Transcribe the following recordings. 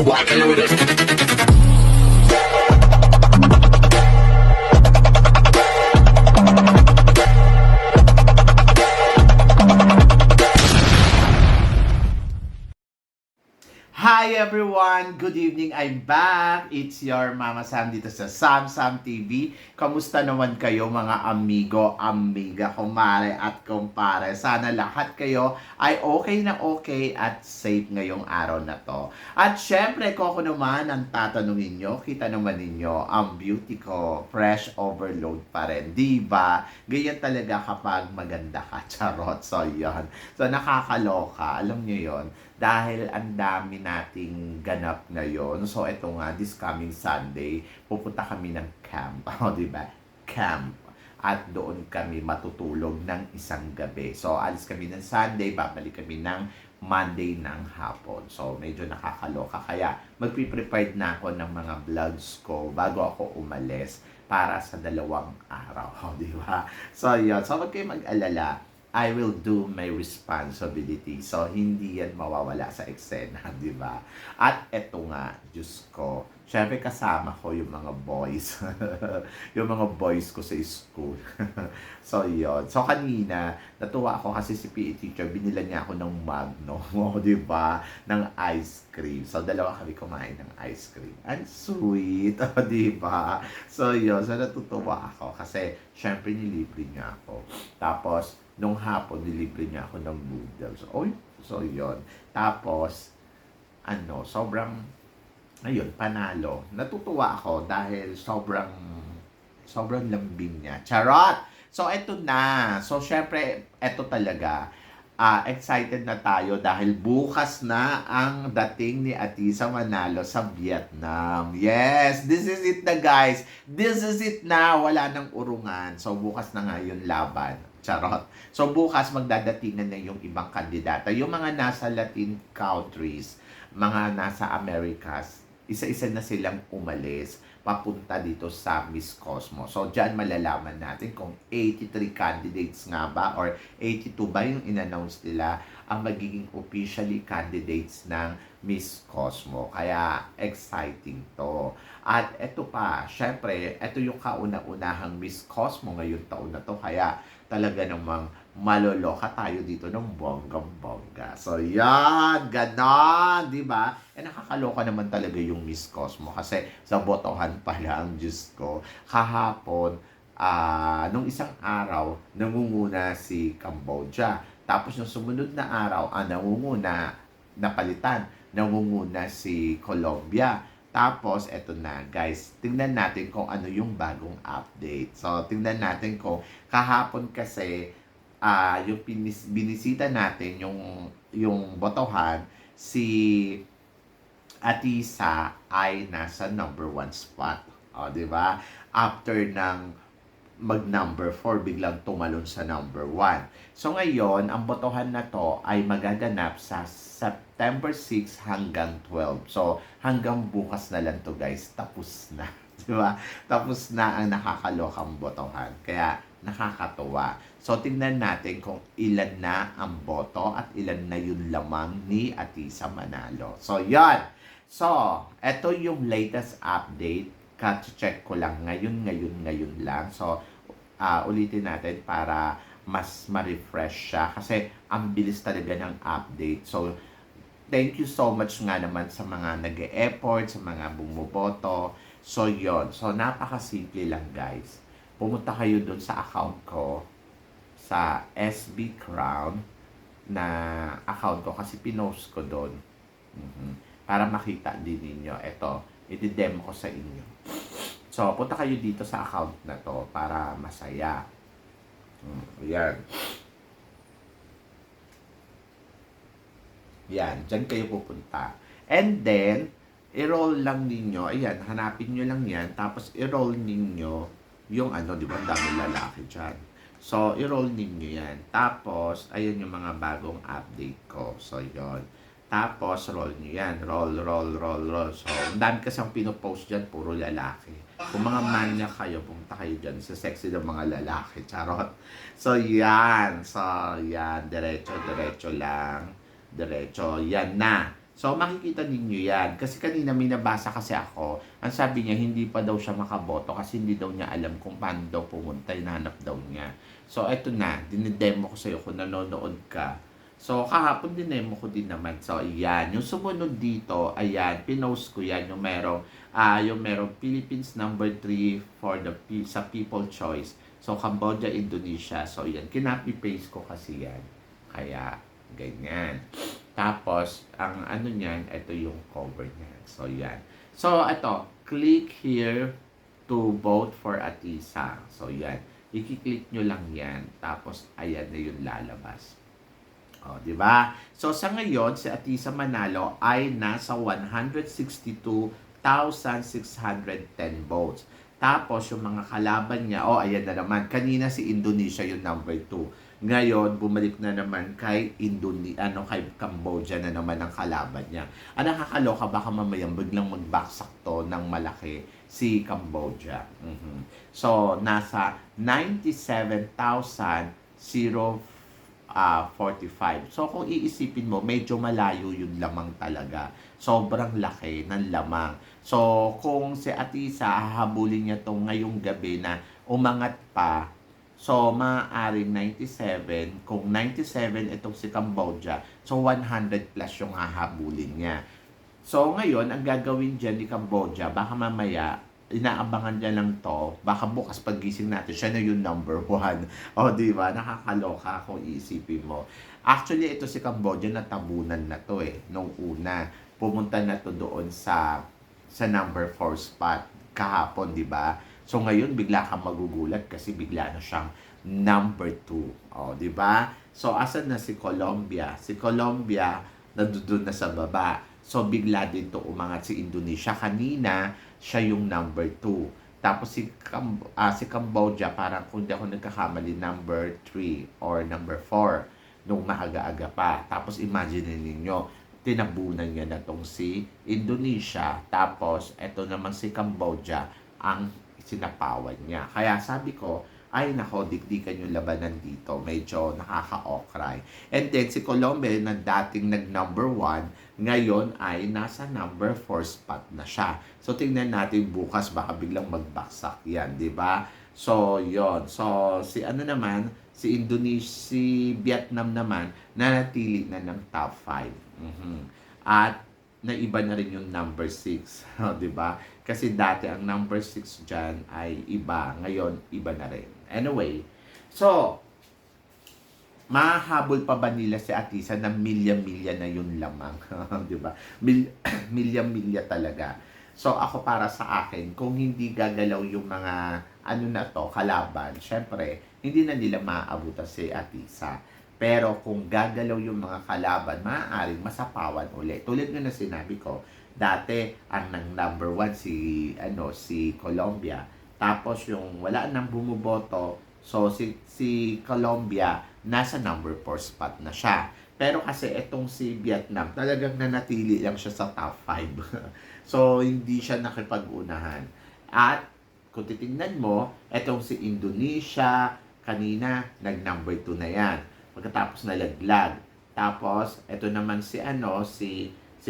rocking with it. Hi everyone! Good evening! I'm back! It's your Mama Sam dito sa Sam Sam TV. Kamusta naman kayo mga amigo, amiga, kumare at kumpare? Sana lahat kayo ay okay na okay at safe ngayong araw na to. At syempre, kung ako naman ang tatanungin nyo, kita naman ninyo, ang beauty ko, fresh overload pa rin. Diba? Ganyan talaga kapag maganda ka. Charot. So, yun. So, nakakaloka. Alam nyo yon, dahil ang dami nating ganap ngayon. So, ito nga, this coming Sunday, pupunta kami ng camp. O, diba? Camp. At doon kami matutulog ng isang gabi. So, alis kami ng Sunday, babalik kami ng Monday ng hapon. So, medyo nakakaloka. Kaya, magpiprepared na ako ng mga vlogs ko bago ako umalis para sa 2 araw. Di ba? So, yun. So, wag kayong mag-alala. I will do my responsibility. So, hindi yan mawawala sa eksena, di ba? At eto nga, Diyos ko, syempre kasama ko yung mga boys. Yung mga boys ko sa school. So, yun. So, kanina, natuwa ako kasi si PE teacher, binila niya ako ng Magnum, di ba? Ng ice cream. So, 2 kami kumain ng ice cream. And sweet, di ba? So, yun. So, natutuwa ako kasi, syempre, nilibre niya ako. Tapos, nung hapon, nilibre niya ako ng noodles. So, yun. Tapos, sobrang, ayun, panalo. Natutuwa ako dahil sobrang lambing niya. Charot! So, eto na. So, syempre, eto talaga. Excited na tayo dahil bukas na ang dating ni Atisa Manalo sa Vietnam. Yes, this is it na guys. This is it na. Wala nang urungan. So, bukas na nga yung laban. Charot. So, bukas magdadatingan na yung ibang kandidata. Yung mga nasa Latin countries, mga nasa Americas, isa-isa na silang umalis papunta dito sa Miss Cosmo. So, dyan malalaman natin kung 83 candidates nga ba or 82 ba yung in-announce nila ang magiging officially candidates ng Miss Cosmo. Kaya, exciting to. At eto pa, syempre, eto yung kauna-unahang Miss Cosmo ngayong taon na to. Kaya, talaga namang maloloka tayo dito ng bonggang-bongga. So, yan, ganon, di ba? Nakakaloka naman talaga yung Miss Cosmo kasi sa botohan pa lang, Diyos ko, kahapon, nung isang araw, nangunguna si Cambodia. Tapos yung sumunod na araw, nangunguna, napalitan, nangunguna si Colombia. Tapos, eto na, guys. Tingnan natin kung ano yung bagong update. So, tingnan natin kung kahapon kasi yung binisita natin, yung botohan, si Atisa ay nasa number 1 spot. O, di ba? After ng mag-number 4, biglang tumalon sa number 1. So ngayon, ang botohan na to ay magaganap sa September 6 hanggang 12. So hanggang bukas na lang to guys, tapos na. Di ba? Tapos na ang nakakalokang botohan. Kaya nakakatuwa. So tingnan natin kung ilan na ang boto at ilan na yung lamang ni Atisa Manalo. So yan. So, eto yung latest update. Check ko lang ngayon lang. So, ulitin natin para mas ma-refresh siya kasi ang bilis talaga ng update. So, thank you so much nga naman sa mga nag-e-effort, sa mga bumuboto. So, yon. So, napakasimple lang guys. Pumunta kayo dun sa account ko, sa SB Crown na account ko kasi pinost ko dun. Para makita din ninyo. Ito, i-demo ko sa inyo. So, punta kayo dito sa account na to para masaya. Yan. Yan. Diyan kayo pupunta. And then, i-roll lang ninyo. Ayan, hanapin nyo lang yan. Tapos, i-roll ninyo yung di ba? Ang daming lalaki dyan. So, i-roll ninyo yan. Tapos, ayan yung mga bagong update ko. So, yon. Tapos, roll nyo yan. Roll. So, ang dami kasang pinopost dyan, puro lalaki. Kung mga manya kayo, pumunta kayo dyan sa sexy ng mga lalaki. Charot. So, yan. Diretso lang. Yan na. So, makikita ninyo yan. Kasi kanina may nabasa kasi ako, ang sabi niya, hindi pa daw siya makaboto kasi hindi daw niya alam kung paano daw pumunta, hinahanap daw niya. So, eto na, dinidemo ko sa'yo kung nanonood ka. So, kahapon dinemo ko din naman. So, ayan. Yung sumunod dito, ayan, pinost ko yan, yung merong Philippines number 3 for sa People Choice. So, Cambodia, Indonesia. So, yan. Kinapi-paste ko kasi yan. Kaya, ganyan. Tapos, ang ano niyan, ito yung cover niyan. So, yan. So, ito, click here to vote for Atisa. So, yan. I-click nyo lang yan. Tapos, ayan na yung lalabas. O, di ba? So, sa ngayon, si Atisa Manalo ay nasa 162,610 votes. Tapos, yung mga kalaban niya, ayan na naman. Kanina si Indonesia yung number 2. Ngayon, bumalik na naman kay kay Cambodia na naman ang kalaban niya. Ang nakakaloka, baka mamayang biglang magbaksak to ng malaki si Cambodia. So, nasa 97,045. So, kung iisipin mo, medyo malayo yung lamang talaga. Sobrang laki ng lamang. So, kung si Atisa, hahabulin niya to ngayong gabi na umangat pa. So, maaaring 97. Kung 97 itong si Cambodia, so 100 plus yung hahabulin niya. So, ngayon, ang gagawin dyan ni Cambodia, baka mamaya, inaabangan niya lang to, baka bukas paggising natin, siya na yung number 1. O, di ba? Nakakaloka kung iisipin mo. Actually, ito si Cambodia, natabunan na to nung una. Pumunta na to doon sa number 4 spot kahapon, di ba? So ngayon bigla kang magugulat kasi bigla na siyang number 2. O, di ba? So asan na si Colombia? Si Colombia nandoon na sa baba. So bigla din to umangat si Indonesia. Kanina siya yung number 2. Tapos si Cambodia, parang kung di ako nagkakamali, number 3 or number 4 nung maaga-aga pa. Tapos imagine ninyo, tinabunan niya na tong si Indonesia. Tapos eto naman si Cambodia ang sinapawan niya. Kaya sabi ko, ay nako, dikdikan yung labanan dito. Medyo nakaka-okray. And then si Colombia na dating nag-number 1, ngayon ay nasa number 4 spot na siya. So tingnan natin bukas, baka biglang magbaksak yan, di ba? So yon. So si Vietnam naman, nanatili na ng top 5. At naiba na rin yung number 6, di ba? Kasi dati ang number 6 dyan ay iba, ngayon iba na rin. Anyway, so, mahahabol pa ba nila si Atisa na milya-milya na yun lamang? Di ba? Milya-milya talaga. So, ako para sa akin, kung hindi gagalaw yung mga kalaban, syempre, hindi na nila maaabutan si Atisa. Pero kung gagalaw yung mga kalaban, maaaring masapawan ulit. Tulad nga na sinabi ko, dati ang number 1 si Colombia. Tapos yung wala nang bumuboto, so si Colombia nasa number 4 spot na siya. Pero kasi itong si Vietnam, talagang nanatili lang siya sa top 5. So hindi siya nakipag-unahan. At kung titingnan mo, itong si Indonesia, kanina nag-number 2 na yan. Pagkatapos nalaglag. Tapos, ito naman si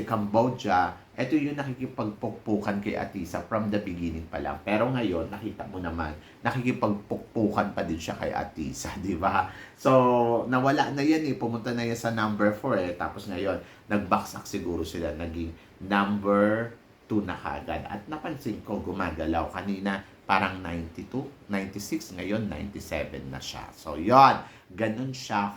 Cambodia, ito yung nakikipagpukpukan kay Atisa from the beginning pa lang. Pero ngayon, nakita mo naman, nakikipagpukpukan pa din siya kay Atisa, di ba? So, nawala na yan pumunta na yan sa number 4 Tapos ngayon, nagbaksak siguro sila, naging number 2 na kagad. At napansin ko, gumagalaw. Kanina, parang 92, 96, ngayon 97 na siya. So, yon, ganun siya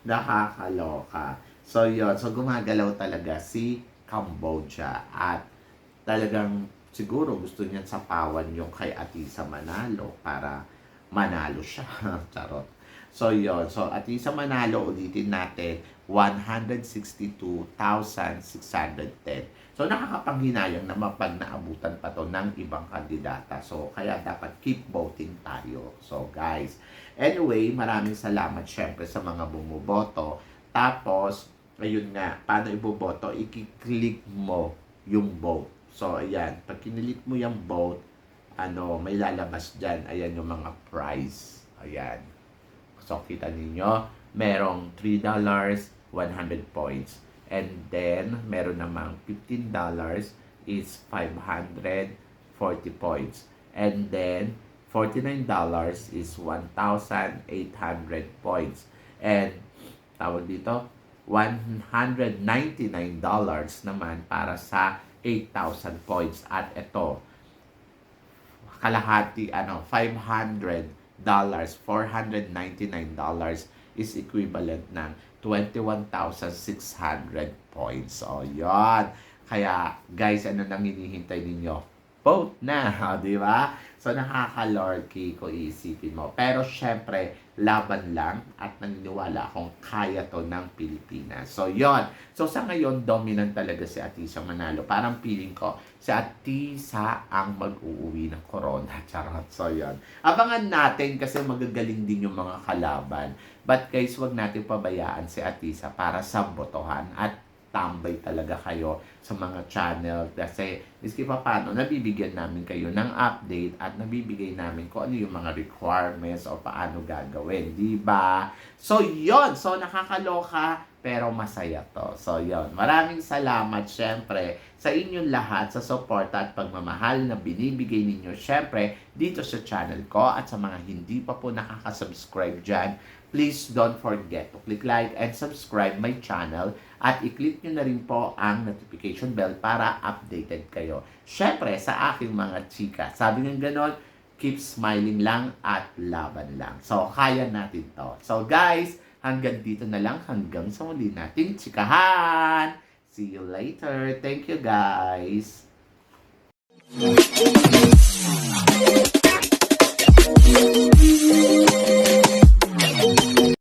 nakakaloka. So, yon, so gumagalaw talaga si Cambodia at talagang siguro gusto niyan sapawan yung kay Atisa Manalo para manalo siya. Charot. So, yon. So, Atisa Manalo, ulitin natin, 162,610. So, nakakapanghinayang na mapag naabutan pa to ng ibang kandidata. So, kaya dapat keep voting tayo. So, guys. Anyway, maraming salamat syempre sa mga bumuboto. Tapos, ayun nga, paano iboboto? I-click mo yung vote. So, ayan. Pag kinilik mo yung vote, may lalabas dyan. Ayan yung mga prize. Ayan. So, kita ninyo, merong $3, 100 points. And then, meron namang $15 is 540 points. And then, $49 is 1,800 points. And, tawag dito, $199 naman para sa 8,000 points. At ito, kalahati, $500, $499 is equivalent ng 21,600 points. So, yon. Kaya, guys, ano nang hinihintay ninyo? Vote na, di ba? So, nakaka-lorky ko isipin mo. Pero, syempre, laban lang at naniniwala akong kaya to ng Pilipinas. So, yon. So, sa ngayon, dominant talaga si Atisa Manalo. Parang feeling ko, si Atisa ang mag-uuwi ng corona. Charot. So, yon. Abangan natin kasi magagaling din yung mga kalaban. But, guys, wag natin pabayaan si Atisa para sa botohan at tambay talaga kayo sa mga channel kasi miski pa paano nabibigyan namin kayo ng update at nabibigay namin kung ano yung mga requirements o paano gagawin, di ba? So yon, so nakakaloka pero masaya to. So yon, maraming salamat syempre sa inyong lahat sa support at pagmamahal na binibigay ninyo syempre dito sa channel ko at sa mga hindi pa po nakaka-subscribe dyan. Please don't forget to click like and subscribe my channel at i-click nyo na rin po ang notification bell para updated kayo. Syempre, sa aking mga chika, sabi nga ganon, keep smiling lang at laban lang. So, kaya natin to. So, guys, hanggang dito na lang, hanggang sa muli nating chikahan. See you later. Thank you, guys.